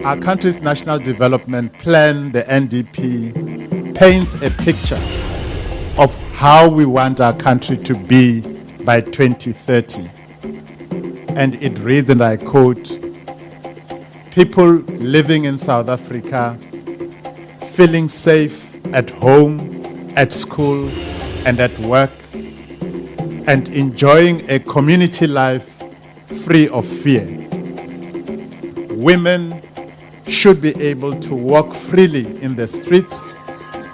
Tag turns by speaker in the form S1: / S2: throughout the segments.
S1: Our country's National Development Plan, the NDP, paints a picture of how we want our country to be by 2030. And it reads, and I quote, "People living in South Africa feeling safe at home, at school, and at work, and enjoying a community life free of fear. Women should be able to walk freely in the streets,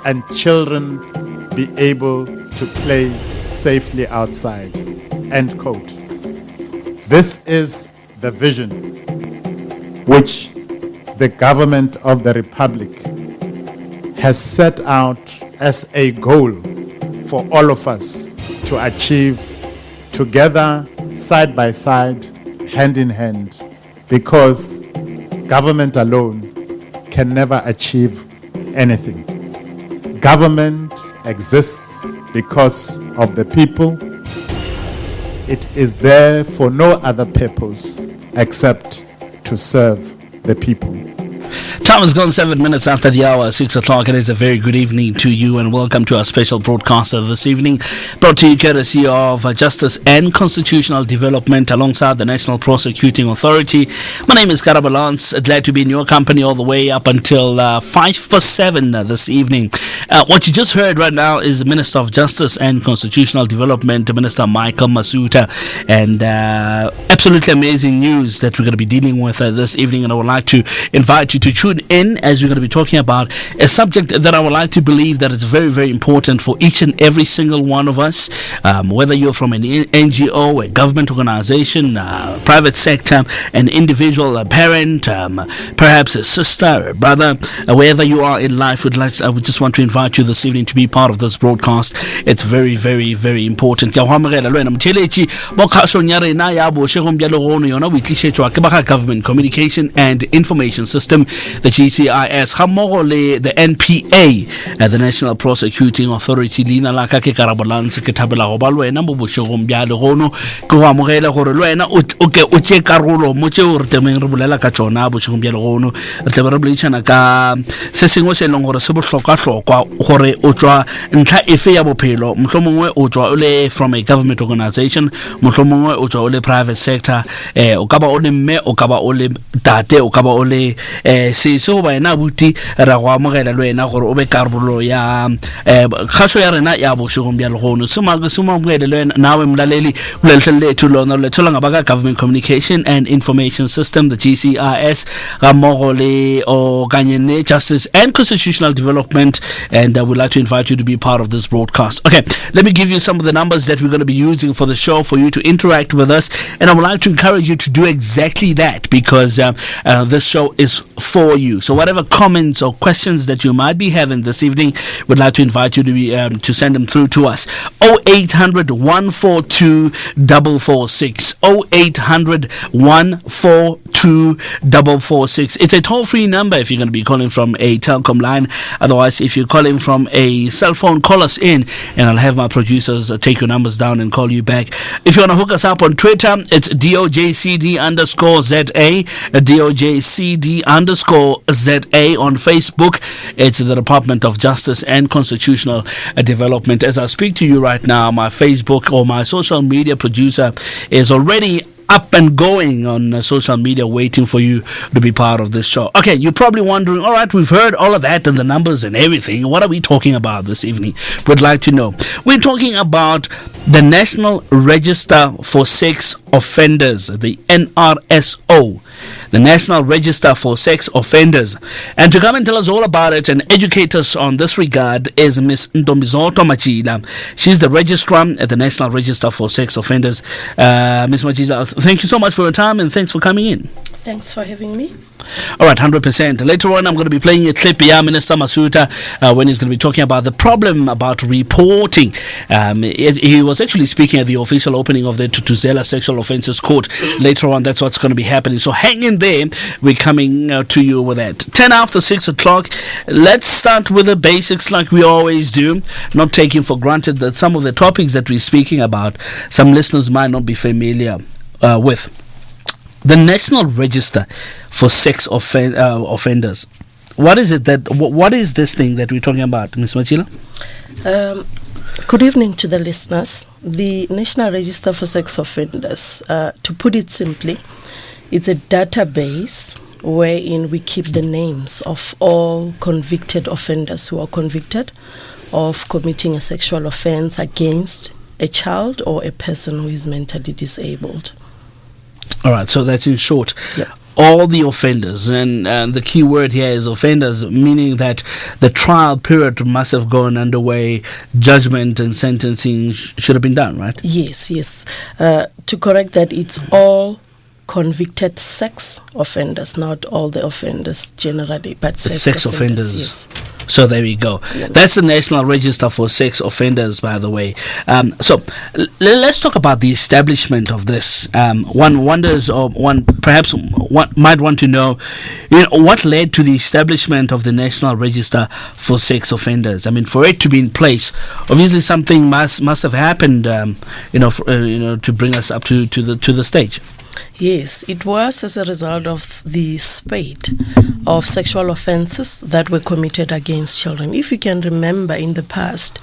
S1: and children be able to play safely outside." End quote. This is the vision which the government of the Republic has set out as a goal for all of us to achieve together, side by side, hand in hand, because government alone can never achieve anything. Government exists because of the people. It is there for no other purpose except to serve the people.
S2: Time has gone 7 minutes after the hour, 6 o'clock. It is a very good evening to you and welcome to our special broadcast of this evening, brought to you courtesy of Justice and Constitutional Development alongside the National Prosecuting Authority. My name is Karaba Lance. Glad to be in your company all the way up until 5 this evening. What you just heard right now is the Minister of Justice and Constitutional Development, Minister Michael Masuta, and absolutely amazing news that we're going to be dealing with this evening, and I would like to invite you to tune in as we're going to be talking about a subject that I would like to believe that it's very, very important for each and every single one of us, whether you're from an NGO, a government organization, private sector, an individual, a parent, perhaps a sister, a brother, wherever you are in life. I would just want to invite you this evening to be part of this broadcast. It's very, very, very important. Government Communication and Information System, the GCIS, the NPA, the National Prosecuting Authority. Lina la ka ke karabolanse ke thabela go ba lwena mo boshegong bja le gono ke go amogela gore lwena o ke o tše karolo mo tšeo re temeng re bolela ka tšona boshegong bja le gono. Re tle re boledišana ka se sengwe se leng gore se bohlokwa gore o tšwa ntlha efe ya bophelo. Mohlomongwe o tšwa o le from a government organization, mohlomongwe o tšwa o le private sector, o ka ba o le mme, o ka ba o le tate, o ka ba o le se ba ena buti ra go amogela le wena gore o be karolo ya kgaso ya rena ya boshegong bja legono. Sema mogele le nawe mlaleli ulelhle lethu lona le thola ngaba Government Communication and Information System, the GCIS, ga mmogo le kanye Justice and Constitutional Development, and I would like to invite you to be part of this broadcast. Okay, let me give you some of the numbers that we're going to be using for the show for you to interact with us, and I would like to encourage you to do exactly that, because this show is for you. So whatever comments or questions that you might be having this evening, we'd like to invite you to be to send them through to us. 0800 142 446. 0800 142 446. It's a toll-free number if you're going to be calling from a telecom line. Otherwise, if you're calling from a cell phone, call us in and I'll have my producers take your numbers down and call you back. If you want to hook us up on Twitter, it's DOJCD_ZA, DOJCD_ZA. On Facebook, it's the Department of Justice and Constitutional Development. As I speak to you right now, my Facebook or my social media producer is already up and going on social media, waiting for you to be part of this show. Okay, you're probably wondering, all right, we've heard all of that and the numbers and everything. What are we talking about this evening? We'd like to know. We're talking about the National Register for Sex Offenders, the NRSO. The National Register for Sex Offenders. And to come and tell us all about it and educate us on this regard is Ms. Ntombizoto Machila. She's the registrar at the National Register for Sex Offenders. Ms. Machila, thank you so much for your time and thanks for coming in.
S3: Thanks for having me.
S2: All right, 100%. Later on, I'm going to be playing a clip here, Minister Masuta, when he's going to be talking about the problem about reporting. He was actually speaking at the official opening of the Tutuzela Sexual Offences Court. Later on, that's what's going to be happening. So hang in there. We're coming to you with that. 10 after 6 o'clock. Let's start with the basics like we always do. Not taking for granted that some of the topics that we're speaking about, some listeners might not be familiar with. the National Register for Sex Offenders. What is it what is this thing that we're talking about, Ms. Machila?
S3: Good evening to the listeners. The National Register for Sex Offenders, to put it simply, it's a database wherein we keep the names of all convicted offenders who are convicted of committing a sexual offense against a child or a person who is mentally disabled.
S2: All right, so that's in short.
S3: Yep.
S2: All the offenders, and the key word here is offenders, meaning that the trial period must have gone underway, judgment and sentencing should have been done, right?
S3: Yes. To correct that, it's all convicted sex offenders, not all the offenders generally, but sex offenders. Yes.
S2: So there we go.
S3: Yeah.
S2: That's the National Register for Sex Offenders, by the way. Let's talk about the establishment of this. One wonders, or one might want to know, what led to the establishment of the National Register for Sex Offenders. I mean, for it to be in place, obviously something must have happened, to bring us up to the stage.
S3: Yes, it was as a result of the spate of sexual offences that were committed against children. If you can remember, in the past,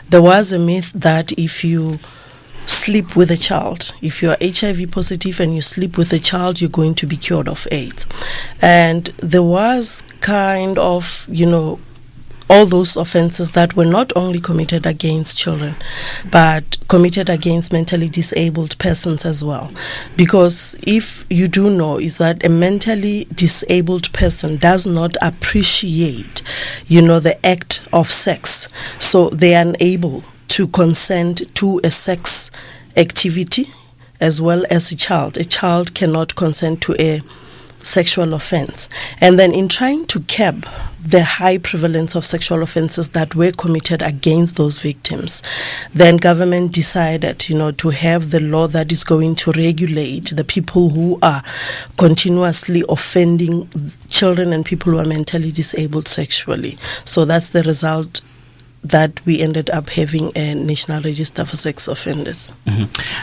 S3: there was a myth that if you sleep with a child, if you are HIV positive and you sleep with a child, you're going to be cured of AIDS. And there was kind of, all those offences that were not only committed against children, but committed against mentally disabled persons as well. Because if you do know, is that a mentally disabled person does not appreciate, the act of sex. So they are unable to consent to a sex activity as well as a child. A child cannot consent to a sexual offense. And then in trying to curb the high prevalence of sexual offenses that were committed against those victims, then government decided, to have the law that is going to regulate the people who are continuously offending children and people who are mentally disabled sexually. So that's the result that we ended up having a National Register for Sex Offenders.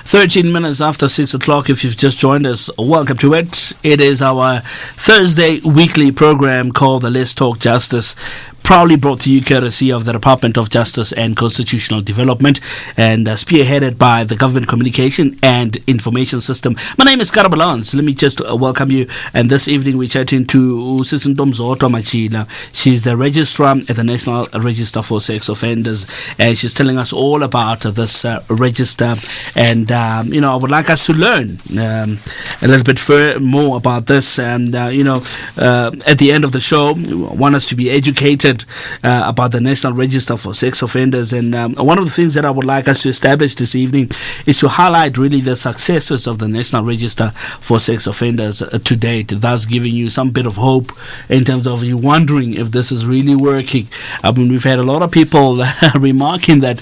S2: 13 minutes after 6 o'clock, if you've just joined us, welcome to it. It is our Thursday weekly program called the Let's Talk Justice, proudly brought to you courtesy of the Department of Justice and Constitutional Development, and spearheaded by the Government Communication and Information System. My name is Karabalans. Let me just welcome you. And this evening we're chatting to Sisintomzoto Machila. She's the registrar at the National Register for Sex Offenders, and she's telling us all about this register. And I would like us to learn a little bit more about this. And at the end of the show, we want us to be educated about the National Register for Sex Offenders. And one of the things that I would like us to establish this evening is to highlight really the successes of the National Register for Sex Offenders to date, thus giving you some bit of hope in terms of you wondering if this is really working. I mean, we've had a lot of people remarking that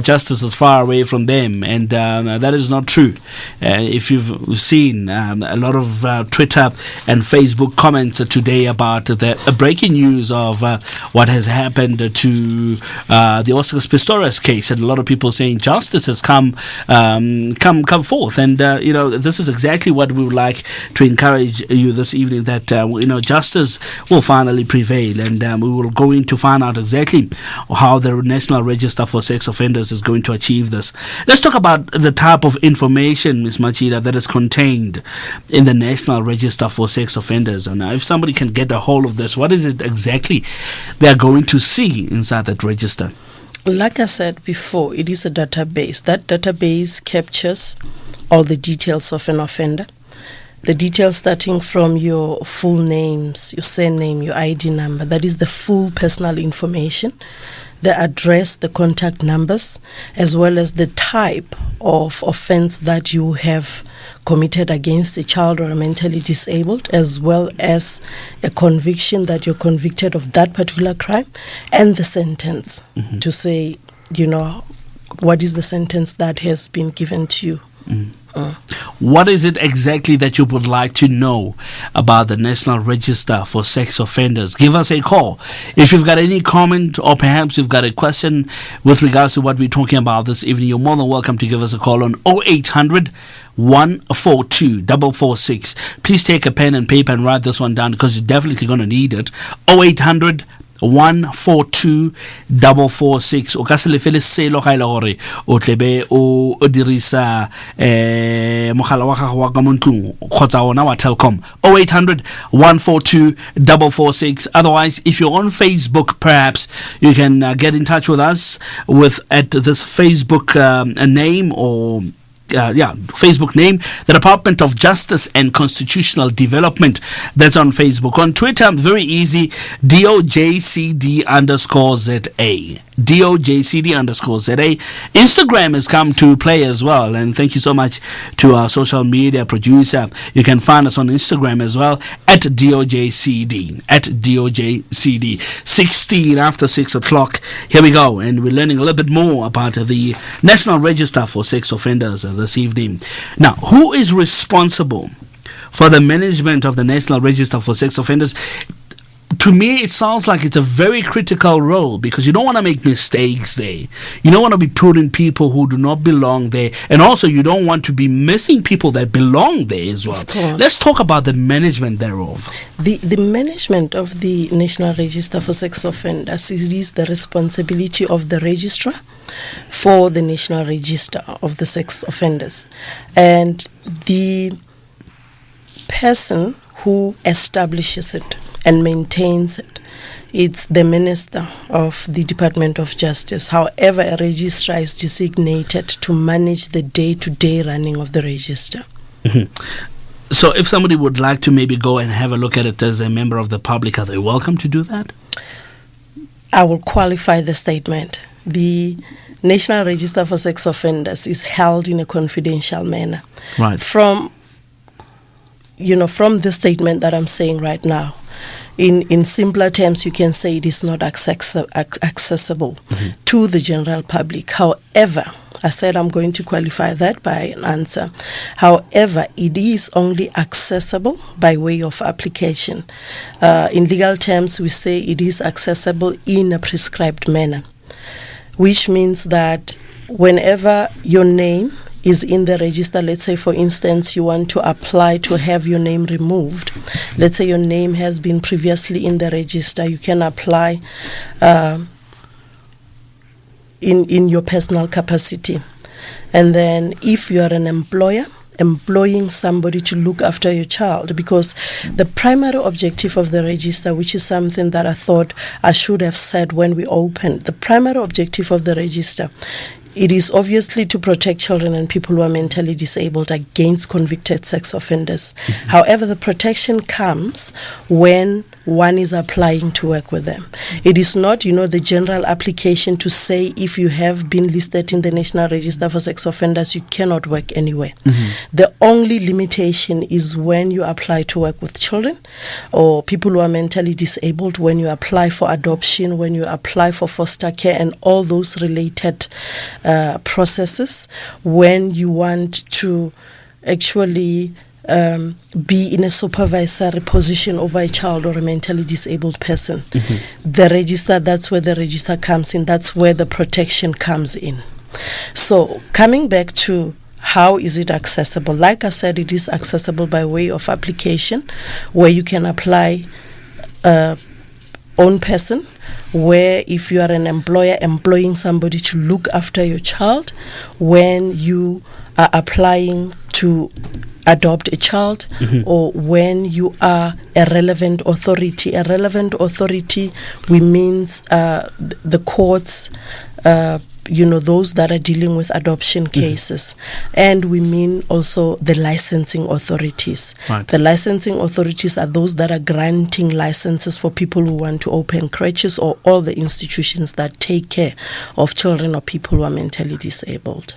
S2: justice is far away from them, and that is not true. If you've seen a lot of Twitter and Facebook comments today about the breaking news of what has happened to the Oscar Pistorius case, and a lot of people saying justice has come forth, and this is exactly what we would like to encourage you this evening, that justice will finally prevail, and we will go in to find out exactly how the National Register for Sex Offenders is going to achieve this. Let's talk about the type of information, Ms. Machida, that is contained in the National Register for Sex Offenders. And if somebody can get a hold of this, what is it exactly they are going to see inside that register?
S3: Like I said before, it is a database. That database captures all the details of an offender. The details starting from your full names, your surname, your ID number, that is the full personal information, the address, the contact numbers, as well as the type of offense that you have committed against a child or a mentally disabled, as well as a conviction that you're convicted of that particular crime, and the sentence to say, what is the sentence that has been given to you.
S2: What is it exactly that you would like to know about the National Register for Sex Offenders? Give us a call. If you've got any comment or perhaps you've got a question with regards to what we're talking about this evening, you're more than welcome to give us a call on 0800 142 446. Please take a pen and paper and write this one down because you're definitely going to need it. 0800 142 446. O ka se lefele selo ga ile gore o tlebe o dirisa mogala wa gago wa ka montlong kgotsa ona wa Telkom. 0800 142 446. Otherwise, if you're on Facebook, perhaps you can get in touch with us at this Facebook name or Facebook name, the Department of Justice and Constitutional Development. That's on Facebook. On Twitter, very easy, DOJCD_ZA. DOJCD_ZA. Instagram has come to play as well, and thank you so much to our social media producer. You can find us on Instagram as well at DOJCD. At DOJCD. 16 after 6 o'clock. Here we go, and we're learning a little bit more about the National Register for Sex Offenders this evening. Now, who is responsible for the management of the National Register for Sex Offenders? To me, it sounds like it's a very critical role because you don't want to make mistakes there. You don't want to be putting people who do not belong there. And also, you don't want to be missing people that belong there as well. Let's talk about the management thereof.
S3: The management of the National Register for Sex Offenders is the responsibility of the registrar for the National Register of the Sex Offenders. And the person who establishes it and maintains it, it's the Minister of the Department of Justice. However, a registrar is designated to manage the day-to-day running of the register.
S2: Mm-hmm. So if somebody would like to maybe go and have a look at it as a member of the public, are they welcome to do that?
S3: I will qualify the statement. The National Register for Sex Offenders is held in a confidential manner.
S2: Right.
S3: From the statement that I'm saying right now, in simpler terms, you can say it is not accessible to the general public. However, I said I'm going to qualify that by an answer. However, it is only accessible by way of application. In legal terms, we say it is accessible in a prescribed manner, which means that whenever your name is in the register, let's say for instance you want to apply to have your name removed, let's say your name has been previously in the register, you can apply in your personal capacity. And then if you are an employer employing somebody to look after your child, because the primary objective of the register, which is something that I thought I should have said when we opened, the primary objective of the register, it is obviously to protect children and people who are mentally disabled against convicted sex offenders. Mm-hmm. However, the protection comes when one is applying to work with them. It is not, the general application to say if you have been listed in the National Register for Sex Offenders, you cannot work anywhere. Mm-hmm. The only limitation is when you apply to work with children or people who are mentally disabled, when you apply for adoption, when you apply for foster care and all those related processes, when you want to actually be in a supervisory position over a child or a mentally disabled person. Mm-hmm. The register, that's where the register comes in. That's where the protection comes in. So coming back to how is it accessible? Like I said, it is accessible by way of application where you can apply own person, where if you are an employer employing somebody to look after your child, when you are applying to adopt a child, mm-hmm. or when you are a relevant authority. A relevant authority, we means the courts, those that are dealing with adoption cases. Mm-hmm. And we mean also the licensing authorities. Right. The licensing authorities are those that are granting licenses for people who want to open creches or all the institutions that take care of children or people who are mentally disabled.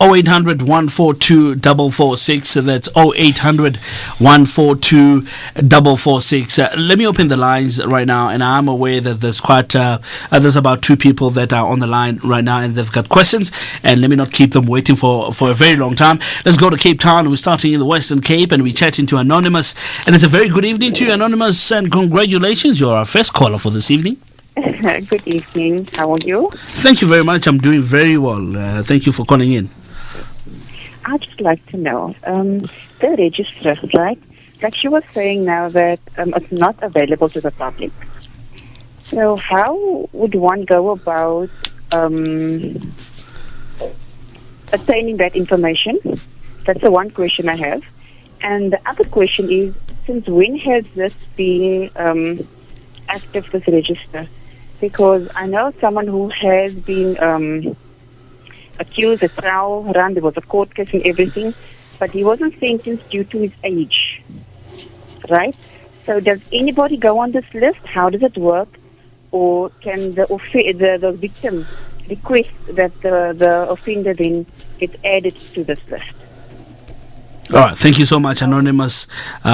S2: 0800 142 446. That's 0800 142 446. Let me open the lines right now, and I'm aware that there's about two people that are on the line right now, and they've got questions. And let me not keep them waiting for a very long time. Let's go to Cape Town. We're starting in the Western Cape, and we're chatting to Anonymous. And it's a very good evening to you, Anonymous, and congratulations. You're our first caller for this evening.
S4: Good evening. How are you?
S2: Thank you very much. I'm doing very well. Thank you for calling in.
S4: I'd just like to know, the register, right? Like she was saying now that it's not available to the public. So how would one go about attaining that information? That's the one question I have. And the other question is, since when has this been active, this register? Because I know someone who has been accused, a trial run, there was a court case and everything, but he wasn't sentenced due to his age, right? So does anybody go on this list? How does it work? Or can the victim request that the offender then gets added to this list?
S2: All right, thank you so much, Anonymous,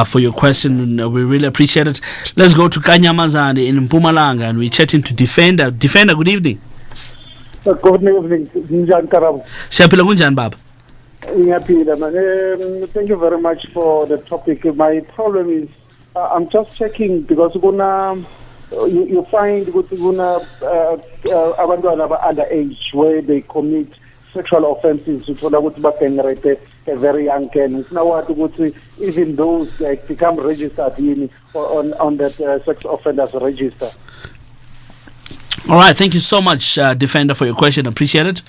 S2: for your question. We really appreciate it. Let's go to Kanyamazane in Mpumalanga, and we're chatting to Defender. Defender, good evening.
S5: Good evening, Njan Karabo.
S2: Siyaphila kunjani baba?
S5: Ngiyaphila man. Thank you very much for the topic. My problem is I'm just checking because you find abantwana underage where they commit sexual offences. Uthola ukuthi bagenerated a very young can. It's now what even those become registered on that sex offenders register.
S2: All right, thank you so much, Defender, for your question. Appreciate it.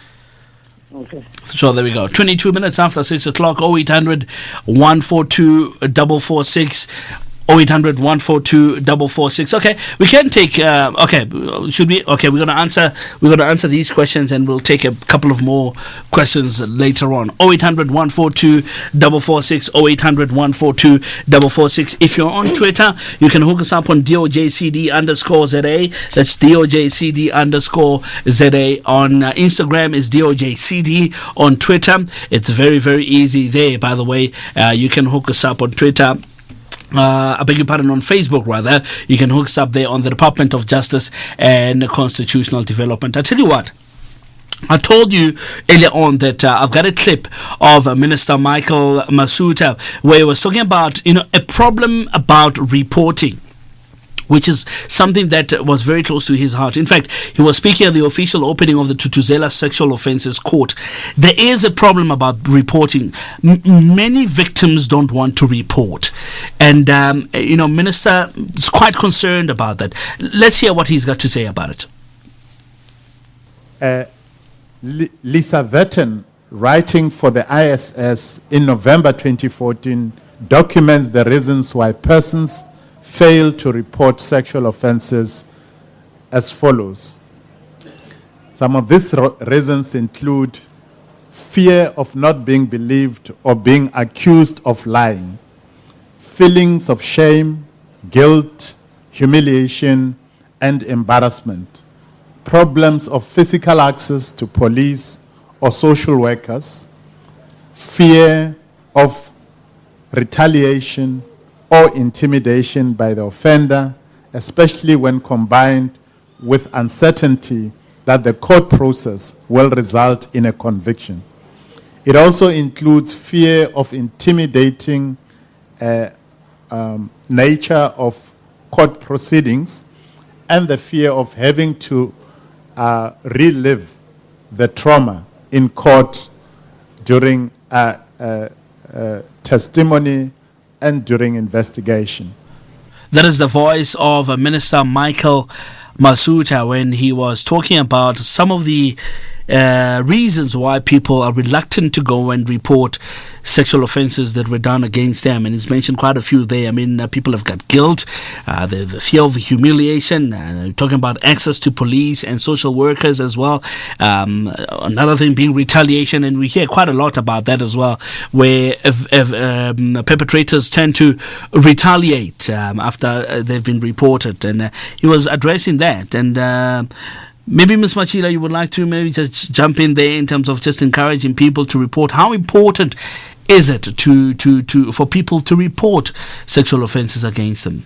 S5: Okay.
S2: So there we go. 22 minutes after 6 o'clock. 0800 142 446. 0800 142 446. Okay, we can take. Should we? Okay, we're gonna answer these questions, and we'll take a couple of more questions later on. 0800 142 446. 0800 142 446. If you're on Twitter, you can hook us up on DOJCD_ZA. That's DOJCD_ZA. On Instagram is DOJCD. On Twitter, it's very, very easy there. By the way, you can hook us up on Twitter. I beg your pardon, on Facebook rather. You can hook us up there on the Department of Justice and Constitutional Development. I tell you what, I told you earlier on that I've got a clip of Minister Michael Masuta where he was talking about, a problem about reporting, which is something that was very close to his heart. In fact, he was speaking at the official opening of the Tutuzela Sexual Offences Court. There is a problem about reporting. Many victims don't want to report. And, Minister is quite concerned about that. Let's hear what he's got to say about
S1: it. Lisa Vetten, writing for the ISS in November 2014, documents the reasons why persons fail to report sexual offences as follows. Some of these reasons include fear of not being believed or being accused of lying, feelings of shame, guilt, humiliation, and embarrassment, problems of physical access to police or social workers, fear of retaliation or intimidation by the offender, especially when combined with uncertainty that the court process will result in a conviction. It also includes fear of intimidating nature of court proceedings and the fear of having to relive the trauma in court during testimony and during investigation.
S2: That is the voice of Minister Michael Masuta when he was talking about some of the reasons why people are reluctant to go and report sexual offences that were done against them. And he's mentioned quite a few there. I mean, people have got guilt, the fear of humiliation, talking about access to police and social workers as well. Another thing being retaliation, and we hear quite a lot about that as well, where perpetrators tend to retaliate after they've been reported. And he was addressing that. And Maybe Ms. Machila, you would like to maybe just jump in there in terms of just encouraging people to report. How important is it for people to report sexual offences against them?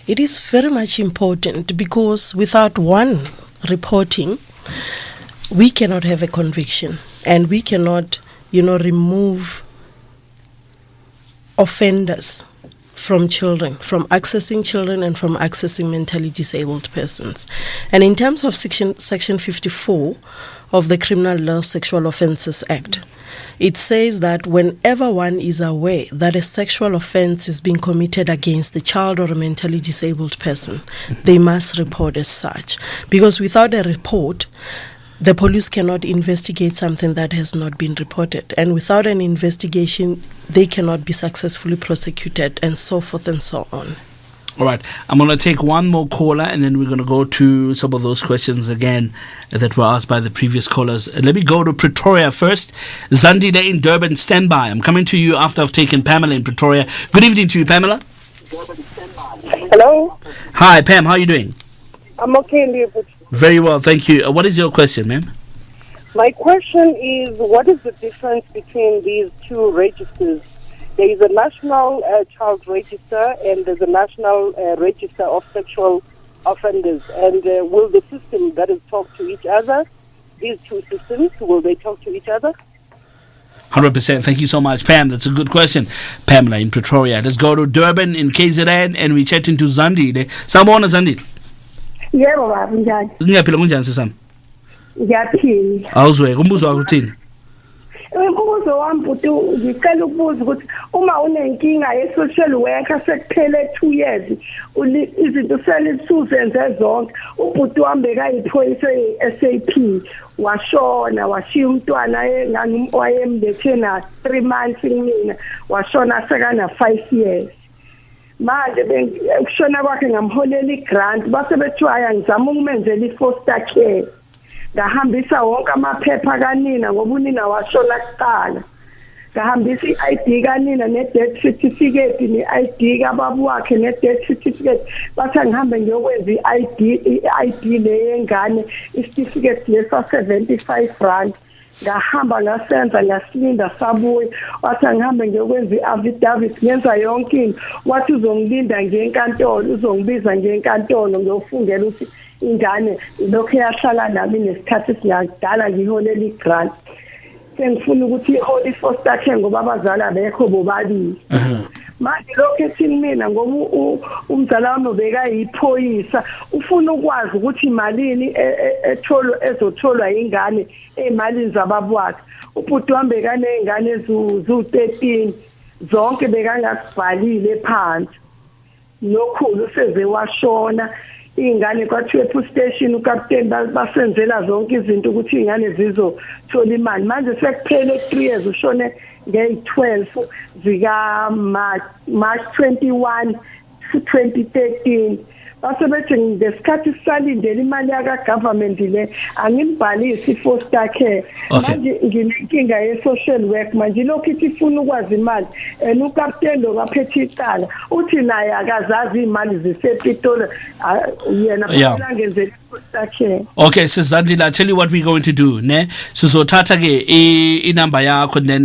S3: It is very much important, because without one reporting, we cannot have a conviction, and we cannot, remove offenders from children, from accessing children and from accessing mentally disabled persons. And in terms of Section 54 of the Criminal Law Sexual Offences Act, it says that whenever one is aware that a sexual offence is being committed against a child or a mentally disabled person, they must report as such. Because without a report, the police cannot investigate something that has not been reported. And without an investigation, they cannot be successfully prosecuted, and so forth and so on.
S2: All right. I'm going to take one more caller, and then we're going to go to some of those questions again that were asked by the previous callers. Let me go to Pretoria first. Zandile in Durban, stand by. I'm coming to you after I've taken Pamela in Pretoria. Good evening to you, Pamela.
S6: Hello?
S2: Hi, Pam. How are you doing?
S6: I'm okay, Leopold.
S2: Very well, thank you. What is your question, ma'am?
S6: My question is, what is the difference between these two registers? There is a National Child Register and there's a National Register of Sexual Offenders. And will the system that is talk to each other? These two systems, will they talk to each other?
S2: 100%. Thank you so much, Pam. That's a good question. Pamela in Pretoria. Let's go to Durban in KZN, and we're chatting to Zandile. Sawubona, Zandile.
S7: Yebo baba, njani?
S2: Ngiyaphila kunjani sisami?
S7: Ngiyaphila.
S2: Awuzweke umbuzo wakho uthini?
S7: Umbuzo wami bhuti, ngicela ukubuza ukuthi uma unenkinga ye-social worker sekuphele 2 years, izinto selisuzenze zonke, ubhuti wami bekayiphoyisa e-SAP, washona, washiya umntwana wayemlethe na 3 months kumina, washona sekana 5 years. Manje ukushona kwakhe ngamholela igrant, base bethiwa aya ngizama ukumenzela i-foster care. Ngahambisa wonke amaphepha kanina ngoba unina washona kuqala. Ngahambisa i-ID kanina ne-death certificate, ne-ID kababa wakhe ne-death certificate. Bathi ngihambe ngiyokwenza i-ID le yengane, i-certificate lesa 75 rand. Ngahamba ngasenza ngasilinda sabuya, wathi ngihambe ngiyokwenza i-affidavit, ngenza yonke into, wathi uzongilinda ngenkantolo, uzongibiza ngenkantolo ngiyofungela ukuthi ingane lokho yahlala nami nesikhathi singakudala ngiholela igrant. Sengifuna ukuthi ihole foster care ngoba abazali abekho bobabili. Manje lokho ethini mina ngoba umzala wami bekayiphoyisa, ufuna ukwazi ukuthi imalini ezotholwa ingane ezimalini zababa wakhe. Ubhuti wami bekanezingane ezu-13 zonke bekangasibhalile phansi. Nokhulu seze washona, ingane kwathiwa epolice station ukapteni basenzela zonke izinto ukuthi ingane zizothola imali. Manje sekuphele 3 years, ushone nge-12 zika March 21 2013. Base bethi ngesikhathi sisalindele imali yaka-government le angimbalisi i-foster care. Manje nginenkinga ye-social work, manje lokhu ithi ifuna ukwazi imali, and ukapteni lo kaphethe icala uthi naye akazazi iy'mali zisePitoli, yena phela angenzeli i-foster care.
S2: Okay, Zandile, I'll tell you what we're going to do. Sizothatha ke inamba yakho, then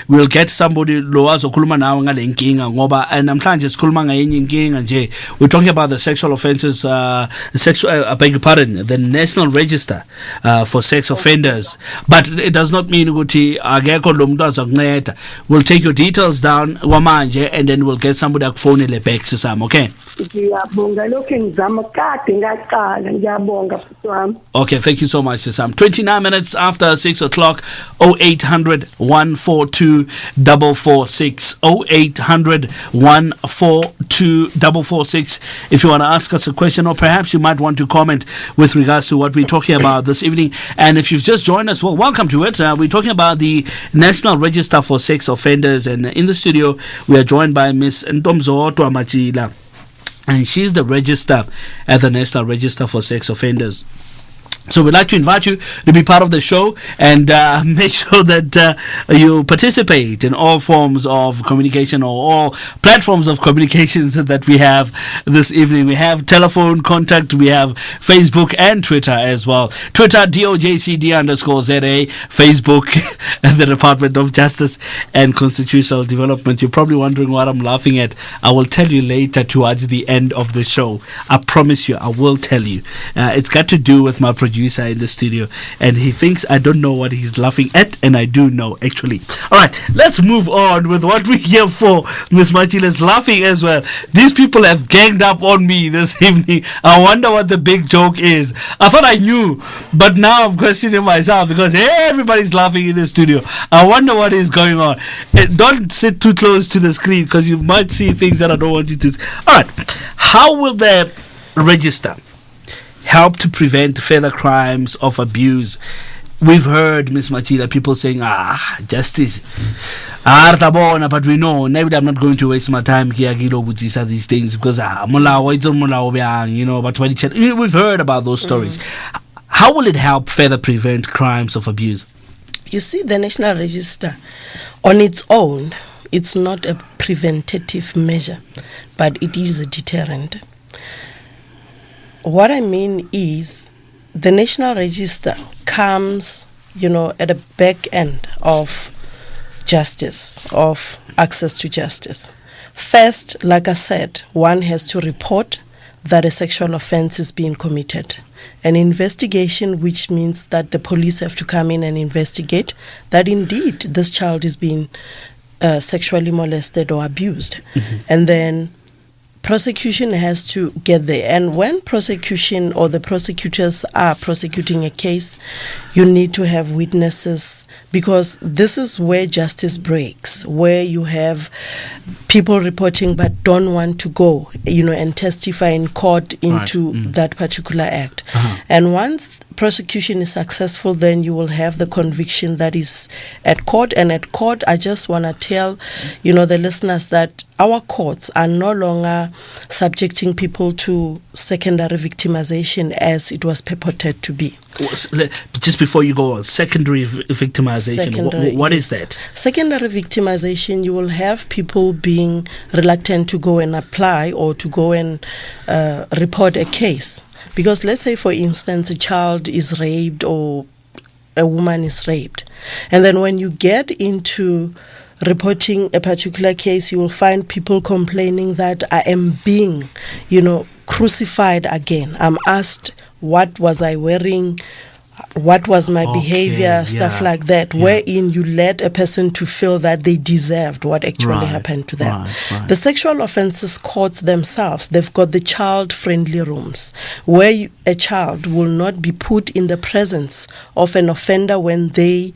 S2: we'll get somebody lo azokhuluma nawe ngale nkinga ngoba namhlanje sikhuluma ngayenye inkinga nje. We're talking about the sexual offences, I beg your pardon, the National Register for Sex Offenders. But it does not mean ukuthi akekho lo muntu azokunceda. We'll take your details down wamanje, and then we'll get somebody akufonele back sisam, okay?
S7: Ngiyabonga lokho ngizama kade ngaqala, ngiyabonga futhi wami.
S2: Okay, thank you so much, Sisam. 29 minutes after 6 o'clock, 0800 142 446, 0800 142 446. If you want to ask us a question, or perhaps you might want to comment with regards to what we're talking about this evening. And if you've just joined us, well, welcome to it. We're talking about the National Register for Sex Offenders, and in the studio, we are joined by Miss Ntomzo Machila. And she's the registrar at the National Register for Sex Offenders. So we'd like to invite you to be part of the show and make sure that you participate in all forms of communication or all platforms of communications that we have this evening. We have telephone contact, we have Facebook and Twitter as well. Twitter, DOJCD_ZA, Facebook, the Department of Justice and Constitutional Development. You're probably wondering what I'm laughing at. I will tell you later towards the end of the show. I promise you, I will tell you. It's got to do with my producer in the studio, and he thinks I don't know what he's laughing at, and I do know actually. All right, let's move on with what we're here for. Miss Machila's laughing as well. These people have ganged up on me this evening. I wonder what the big joke is. I thought I knew, but now I'm questioning myself because everybody's laughing in the studio. I wonder what is going on. Don't sit too close to the screen because you might see things that I don't want you to see. All right, how will the register help to prevent further crimes of abuse? We've heard, Miss Machila, people saying, justice. But we know, maybe I'm not going to waste my time here with these things because, you know, but we've heard about those stories. How will it help further prevent crimes of abuse?
S3: You see, the National Register, on its own, it's not a preventative measure, but it is a deterrent. What I mean is the National Register comes, you know, at the back end of justice, of access to justice. First, like I said, one has to report that a sexual offense is being committed. An investigation, which means that the police have to come in and investigate that indeed this child is being sexually molested or abused. And then prosecution has to get there. And when prosecution or the prosecutors are prosecuting a case, you need to have witnesses, because this is where justice breaks, where you have people reporting but don't want to go, you know, and testify in court into that particular act. And once prosecution is successful, then you will have the conviction that is at court. And at court, I just want to tell, you know, the listeners that our courts are no longer subjecting people to secondary victimization as it was purported to be.
S2: Just before you go on, secondary victimization, what is that?
S3: Secondary victimization, you will have people being reluctant to go and apply or to go and report a case. Because let's say, for instance, a child is raped or a woman is raped. And then when you get into reporting a particular case, you will find people complaining that I am being, you know, crucified again. I'm asked, what was I wearing? What was my behavior? Stuff like that, wherein you led a person to feel that they deserved what actually happened to them. The sexual offences courts themselves, they've got the child-friendly rooms where a child will not be put in the presence of an offender when they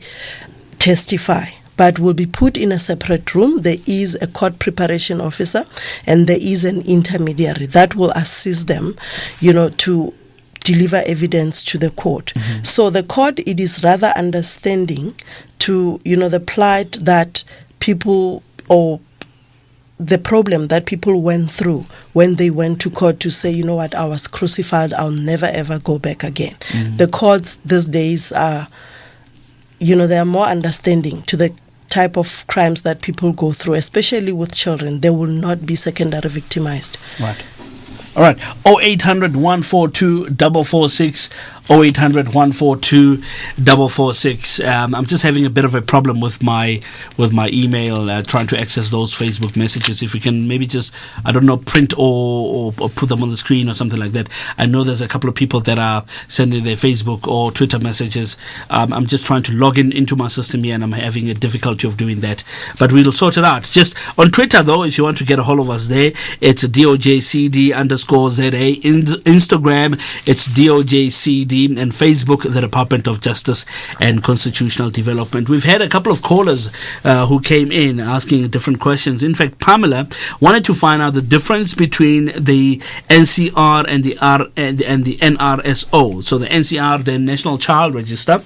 S3: testify, but will be put in a separate room. There is a court preparation officer and there is an intermediary that will assist them, you know, to deliver evidence to the court. So the court, it is rather understanding to, you know, the plight that people, or the problem that people went through when they went to court to say, you know what, I was crucified, I'll never ever go back again. The courts these days are, you know, they are more understanding to the type of crimes that people go through, especially with children. They will not be secondary victimized.
S2: Right. All right, 0800 142 446, 0800 142 446. I'm just having a bit of a problem with my email, trying to access those Facebook messages. If we can maybe just, I don't know, print or put them on the screen or something like that. I know there's a couple of people that are sending their Facebook or Twitter messages. I'm just trying to log into my system here, and I'm having a difficulty of doing that. But we'll sort it out. Just on Twitter, though, if you want to get a hold of us there, it's DOJCD_ZA. Instagram, it's DOJCD, and Facebook, the Department of Justice and Constitutional Development. We've had a couple of callers who came in asking different questions. In fact, Pamela wanted to find out the difference between the NCR and the NRSO. So the NCR, the National Child Register,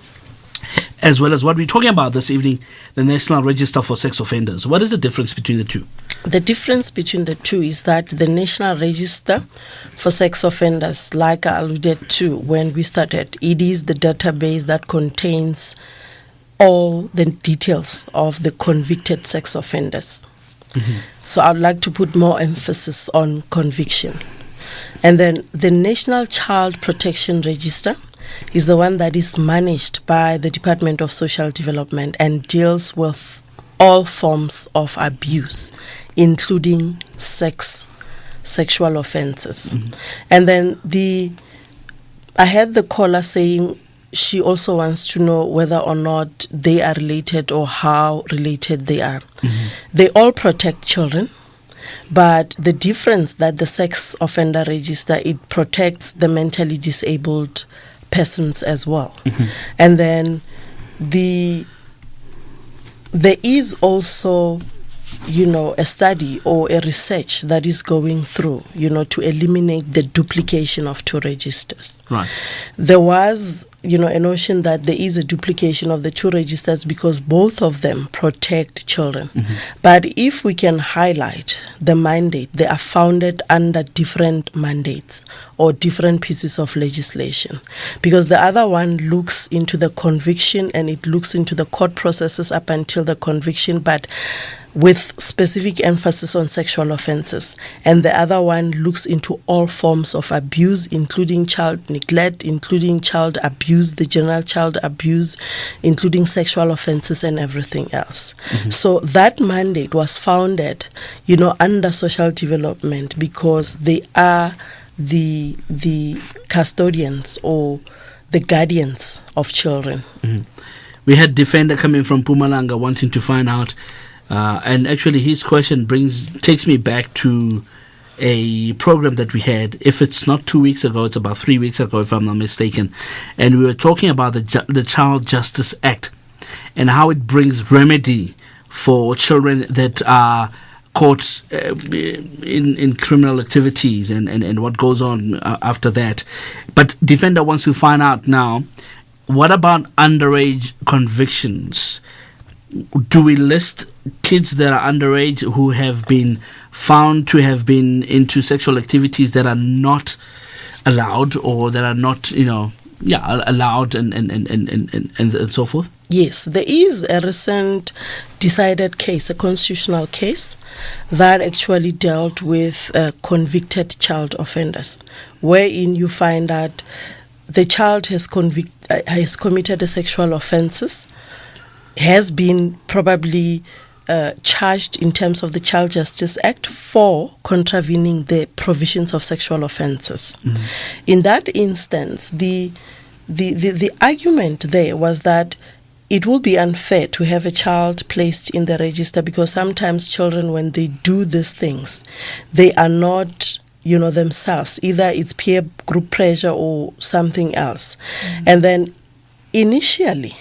S2: as well as what we're talking about this evening, the National Register for Sex Offenders. What is the difference between the two?
S3: The difference between the two is that the National Register for Sex Offenders, like I alluded to when we started, it is the database that contains all the details of the convicted sex offenders. So I'd like to put more emphasis on conviction. And then the National Child Protection Register is the one that is managed by the Department of Social Development and deals with all forms of abuse, including sexual offenses. And then I had the caller saying she also wants to know whether or not they are related or how related they are. They all protect children, but the difference that the sex offender register, it protects the mentally disabled persons as well. And then there is also, a study or a research that is going through, to eliminate the duplication of two registers.
S2: Right.
S3: There was, a notion that there is a duplication of the two registers because both of them protect children. But if we can highlight the mandate, they are founded under different mandates or different pieces of legislation. Because the other one looks into the conviction and it looks into the court processes up until the conviction, but with specific emphasis on sexual offenses. And the other one looks into all forms of abuse, including child neglect, including child abuse, the general child abuse, including sexual offenses and everything else. So that mandate was founded, under social development because they are the custodians or the guardians of children.
S2: We had Defender coming from Mpumalanga wanting to find out, and actually his question takes me back to a program that we had. If it's not 2 weeks ago, it's about 3 weeks ago, if I'm not mistaken. And we were talking about the Child Justice Act and how it brings remedy for children that are caught in criminal activities and what goes on after that. But Defender wants to find out now, what about underage convictions? Do we list kids that are underage who have been found to have been into sexual activities that are not allowed or that are not, allowed and so forth?
S3: Yes, there is a recent decided case, a constitutional case, that actually dealt with convicted child offenders, wherein you find that the child has committed the sexual offenses, has been probably charged in terms of the Child Justice Act for contravening the provisions of sexual offenses. In that instance, the argument there was that it will be unfair to have a child placed in the register because sometimes children, when they do these things, they are not themselves. Either it's peer group pressure or something else. And then initially,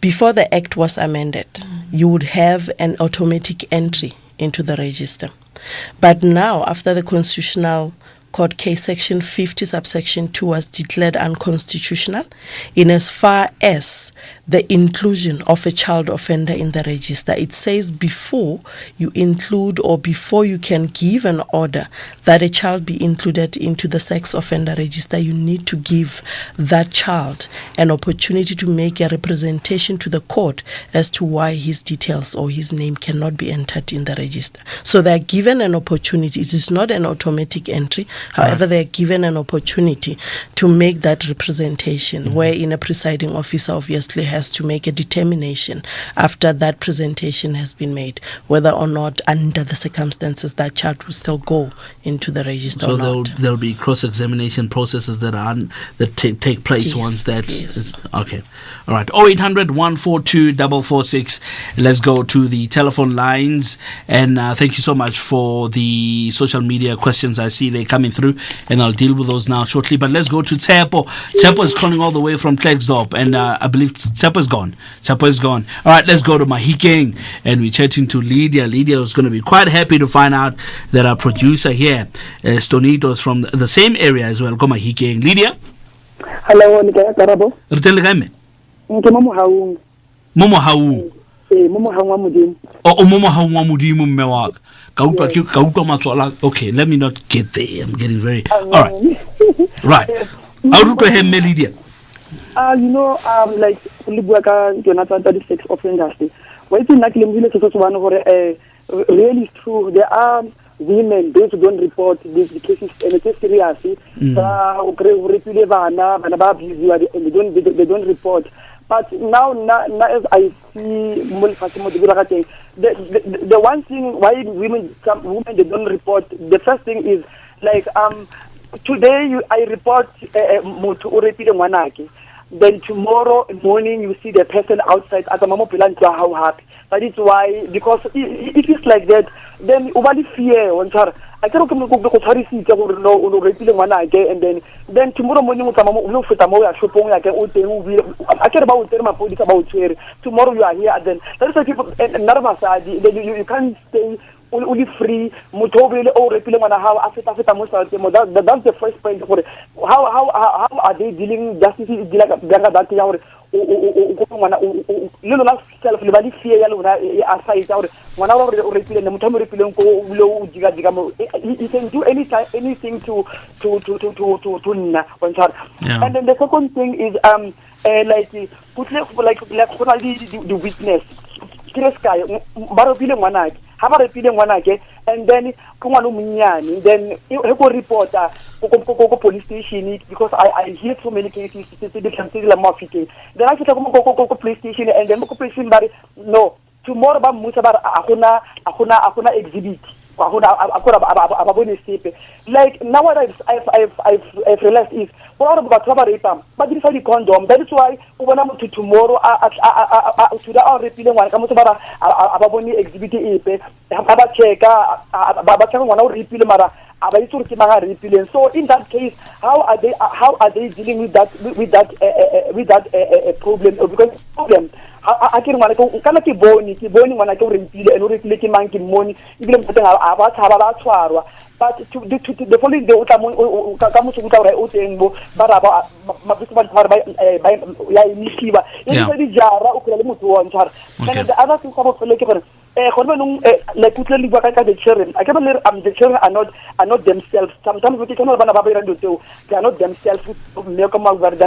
S3: before the Act was amended, you would have an automatic entry into the register. But now, after the Constitutional Court case, Section 50, subsection 2 was declared unconstitutional in as far as the inclusion of a child offender in the register. It says before you include or before you can give an order that a child be included into the sex offender register, you need to give that child an opportunity to make a representation to the court as to why his details or his name cannot be entered in the register. So they are given an opportunity. It is not an automatic entry. However, they are given an opportunity to make that representation, wherein a presiding officer obviously has to make a determination after that presentation has been made, whether or not under the circumstances that child will still go into the register or not.
S2: So there'll be cross-examination processes that take place once that is okay. All right, 0800 142 446. Let's go to the telephone lines, and thank you so much for the social media questions. I see they're coming through, and I'll deal with those now shortly. But let's go to Tsepo. Tsepo is calling all the way from Klerksdorp, and I believe Tsepo is gone. Tsepo is gone. All right, let's go to Mahikeng, and we're chatting to Lydia. Lydia was going to be quite happy to find out that our producer here, Stonito, is from the same area as well. Go Mahikeng. Lydia?
S8: Hello, Karabo.
S6: nke mo mohaung
S2: mo mohaung
S6: mo mohaung wa modimo
S2: o mo mohaung wa modimo mme wa ka utlwa matswala. Okay, let me not get there. I'm getting very all right a utlwe he Lydia.
S6: You know, like the sex offenders. What is not really is true. There are women, those who don't report these cases, and it is serious. They don't report. But now as I see, the one thing why women they don't report. The first thing is like today I report then tomorrow morning you see the person outside at the moment how happy. That is why, because if it's like that, then ubali fear I cannot come to and then tomorrow morning I care about tomorrow you are here and then that is why people you can't stay only free that's the first point. How are they dealing justice he can do anything to and then the second thing is like the witness and then then he reporter police station because I hear so many cases then I police station and then police station no tomorrow akuna exhibit like nowadays I've realized is but this is the condom. That is why tomorrow to the exhibit so in that case, how are they dealing with that problem? Because problem I can keep boni when I can repeat and repeat money even but to the following day and the other thing about like the children. I can't believe the children are not themselves. Sometimes we cannot they are not themselves. They are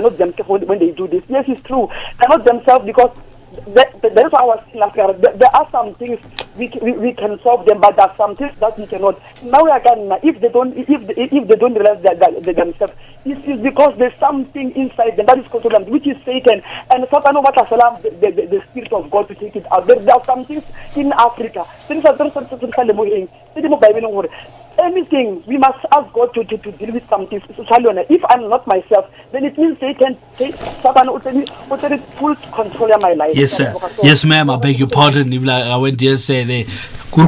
S6: not themselves when they do this. Yes, it's true. They are not themselves because that's why I was saying last year. There are some things we can solve them, but there are some things that we cannot. Now we can if they don't realize that themselves, it's because there's something inside them that is controlling them, which is Satan. And Satan allow the spirit of God to take it out. There are some things in Africa. Anything we must ask God to deal with something. If I'm not myself, then it means Satan Satan full control of my life.
S2: Yes, sir. Yes, ma'am. I beg your pardon. I went yesterday. So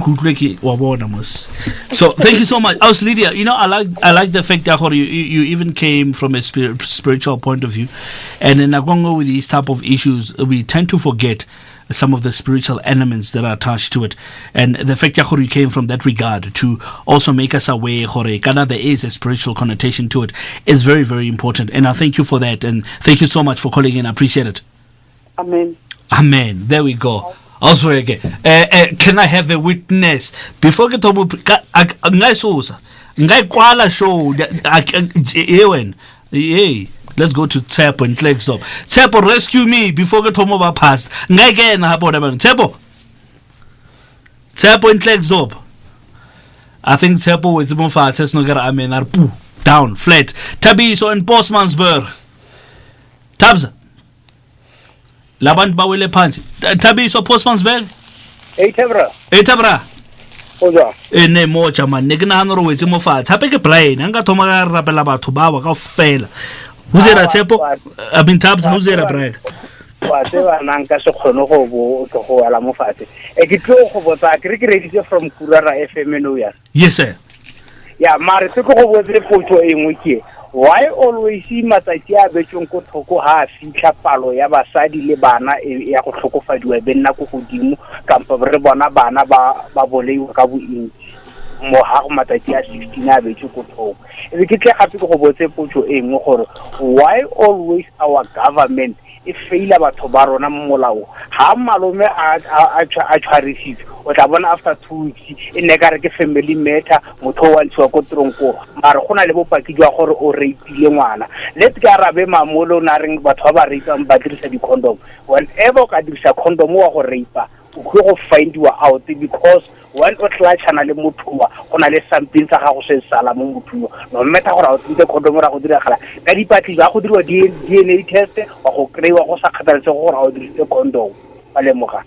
S2: thank you so much. Lydia, you know, I like the fact that you even came from a spiritual point of view, and in Agongo with these type of issues, we tend to forget some of the spiritual elements that are attached to it, and the fact that you came from that regard to also make us aware that there is a spiritual connotation to it is very, very important, and I thank you for that, and thank you so much for calling in. I appreciate it.
S6: Amen.
S2: There we go. Also again, can I have a witness before get to show? Let's go to Tsepo and Klexop. Tsepo, rescue me before get home over past. Tsepo and Klexop. I think Tsepo with more fast. Says no, I mean, are down flat. Tabiso and Postmansburg. Tabs. Laban bawele pansi. Tabiso Postmansburg. Eitabra.
S8: Oja.
S2: Ne mocha man. Negna no with more fast. Happy plane. Anga tomaga rapela batuba ka fail. Who's there at Tepo? I've been tabs. Who's there, Brag?
S8: Whatever, Nanka Sokono, Alamofati. A kito of a cricket from Kurara FM.
S2: Yes, sir.
S8: Yeah, Marituko was a photo in Wiki. Why always see Matatia Bechunko Toko ha feature palo Yaba Sadi Lebana, Yakoko Fadwe, Benaku, Campabrabana Bana Babole Kabu in. Matatia 16 why always our government e faila batho ba rona mo molao ha malome a tshwarisitswe o tla bona after 2 weeks e ne ka re ke family matter motho wa ntshwa ko tronko mara gona le bopaki jwa gore o reipile ngwana let's ka rabe mamolo na reng batho ba ba reipang ba dirisa di condom whenever ka dirisa condom wa go reipa o go find you out because when o tlatshana le motho go na le something sa gago se sala mo motho no matter gore o tsite condom ra go dira gala ka dipatli ba go dirwa DNA test wa go kreiwa go sa kgathaletse gore o dirise condom ba le moga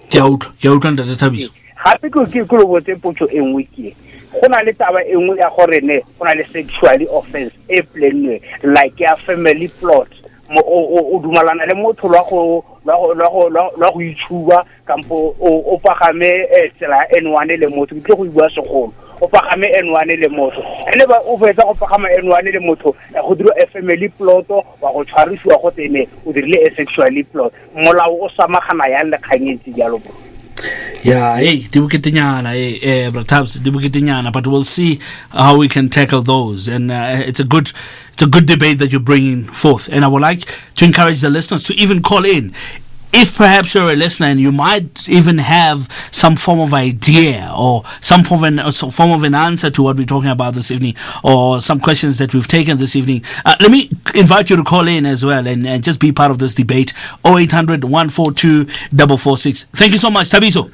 S2: ke utlwa ntate Thabiso
S8: hape ke lo botse potso e nngwe ke go na le taba e nngwe ya gore ne go na le sexual offense e planned like a family plot o dumalana le motho lwa go itshuba kampo o pagame tsela N1 le motho ke go bua segolo o pagame N1 le motho ene ba o fetsa go pagama N1 le motho go dira a family plot wa go tshwarisiwa go tene o dirile a sexual plot molao o samagana ya le khanyetsi jalo.
S2: Yeah, but we'll see how we can tackle those, and it's a good debate that you're bringing forth, and I would like to encourage the listeners to even call in. If perhaps you're a listener and you might even have some form of idea or some form of an answer to what we're talking about this evening, or some questions that we've taken this evening, let me invite you to call in as well and just be part of this debate. 0800 142 446. Thank you so much, Thabiso.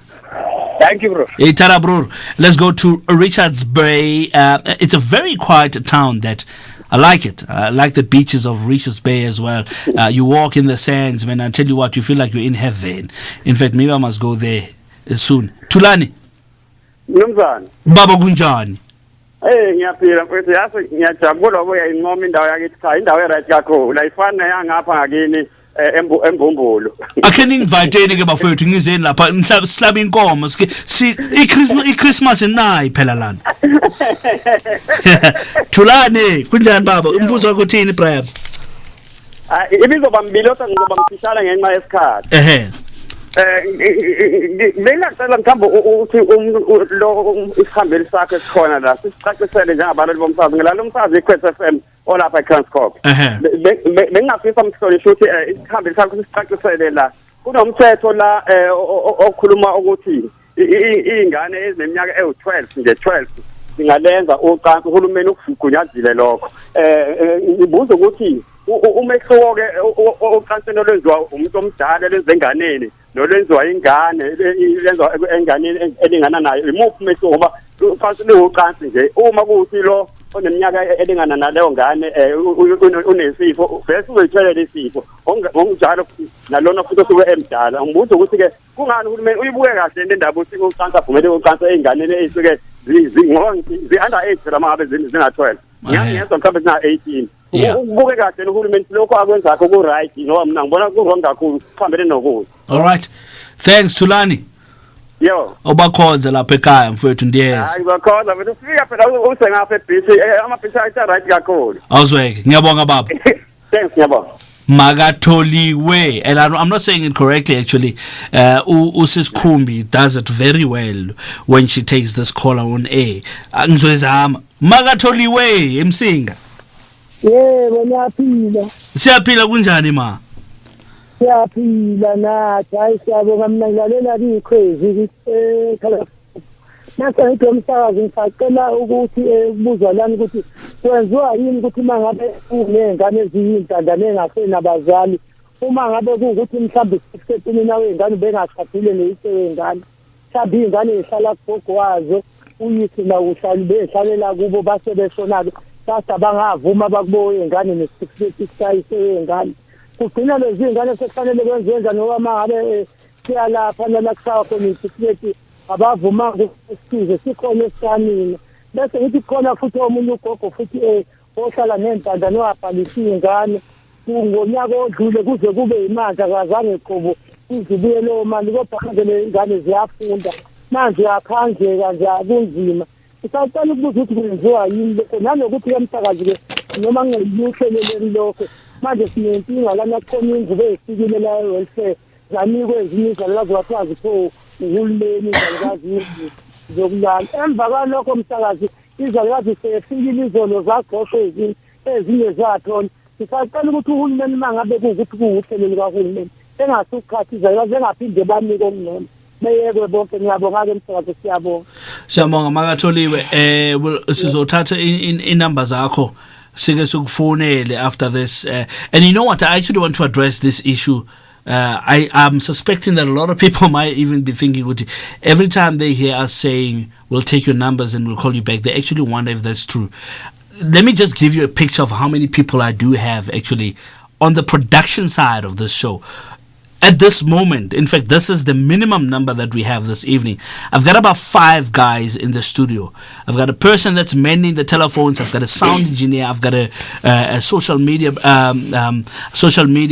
S8: Thank you, bro.
S2: Hey, Tara, bro. Let's go to Richards Bay. It's a very quiet town that I like it. I like the beaches of Richards Bay as well. You walk in the sands, man. I tell you what, you feel like you're in heaven. In fact, maybe I must go there soon. Tulani.
S9: Numzana.
S2: Baba Gunjani.
S9: Ngiyaphila mfethu yazi ngiyajabula ukuya inqoma indawo yakithi cha indawo right kakhulu la ifana yangapha ngakini embumbulu
S2: akhe ningivayiteni ke bafethu ngizeni lapha sihlaba inkomo si iChristmas nayi phela lana Thulani kunjani baba umbuzo wakho uthini Brian
S9: ibizo bambilo ngizobamfishana ngenxa yesikhathi bengacela mthambo uthi lo isihambeli sakhe sikhona la sicacisele njengabantu bomsakazo ngilalo umsakazo iQuest FM olapha eTranscorp bengingafisa umhlonishwa ukuthi isihambeli sakhe sicacisele la kunomthetho la okhuluma ukuthi ingane ezineminyaka ewu12 nje 12 singalenza ucansi uhulumeni ukugunyazile lokho ngibuza ukuthi umehluko ke ocansini olwenziwa umuntu omdala lenzenganeni nolwenziwa ingane lenziwa enganeni elingana nayo imuphi umehluko ngoba ucansi lucansi nje uma kuthi lo oneminyaka elingana naleyo ngane unesifo bese uzoyitholela isifo ongjalo nalona futhi osuke emdala ngibuza ukuthi ke kungani uhulumeni uyibuke kahle le ndaba ukuthi ucansi avumele ucansi einganeni ezisuke zi-under age lama ngabe zinga-12 ngiyangezwa mhlawumbe zina-18 ubuke kahle uhulumeni lokho akwenzakho ku-right ngoba mina ngibona ku-wrong kakhulu kuhambele nokuthi.
S2: All right, thanks Thulani.
S9: Yo
S2: obakhonza lapha ekhaya mfowethu ndiyeza
S9: hayi bakhonza mfethu ufika phela usengapha ebhizi amabhizi ayitha-right kakhulu
S2: awuzweke ngiyabonga baba.
S9: Thanks ngiyabonga.
S2: Magatoliwe, and I'm not saying it correctly actually. Usis Kumbi does it very well when she takes this caller on air. Ngizwezama Magatoliwe emsinga.
S7: Yebo ngiyaphila.
S2: Siyaphila kunjani ma?
S7: Siyaphila nathi hayi siyabonga mina ngilalela iCrazy khala. Mase ngomsakazi ngifacela ukuthi kubuzwa lana ukuthi kwenziwa yini ukuthi mangabe unengane eziyintandane engasena abazali uma ngabe kuukuthi mhlambe isikhathini nawe ingane bengachathile neyisengane mhlambe ingane ihlala kugogo wazo uyithi la uhlali behlalela kubo base beshonake sasa bangavuma bakuboye ingane nesikhathi sayisengane kugcina lezi ingane sekufanele kwenzenza noma mangabe siyalapha la kusaba khona isikhathi abavuma ukusize sikhona esikanini bese ngithi khona futhi omunye ugogo futhi ohlala nentandane wabhalisa ingane ngonyaka odlule kuze kube imandla kazange qobo izibuye leyo mali kodwa manje le ingane ziyafunda manje yakhanjeka nje kunzima isacela ukubuza ukuthi kwenziwa yini lokho nanokuthi emsakazi ke noma ngiyuhleleleni lokho manje sinenkinga lana khona ingubo esikile la welfare zanikwe ezinye izalwazi wakwazi pho uhulumeni izalwazi zokulala emva kwalokho msakazi izalwazi sefikile izolo zagqoshwe ezinye zathola
S10: sisacela ukuthi uhulumeni mangabe kuwukuthi kuwuhlelo likahulumeni engasukhathiza bengaphinde banike okungcono beyekwe bonke ngiyabonga-ke msakazi siyabonga.
S2: Siyabonga Makatholiwe. Sizothatha inamba zakho sike sikufonele after this, and you know what, I actually want to address this issue. I'm suspecting that a lot of people might even be thinking, every time they hear us saying we'll take your numbers and we'll call you back, they actually wonder if that's true. Let me just give you a picture of how many people I do have actually on the production side of this show. At this moment, in fact, this is the minimum number that we have this evening. I've got about 5 guys in the studio. I've got a person that's mending the telephones. I've got a sound engineer. I've got a social media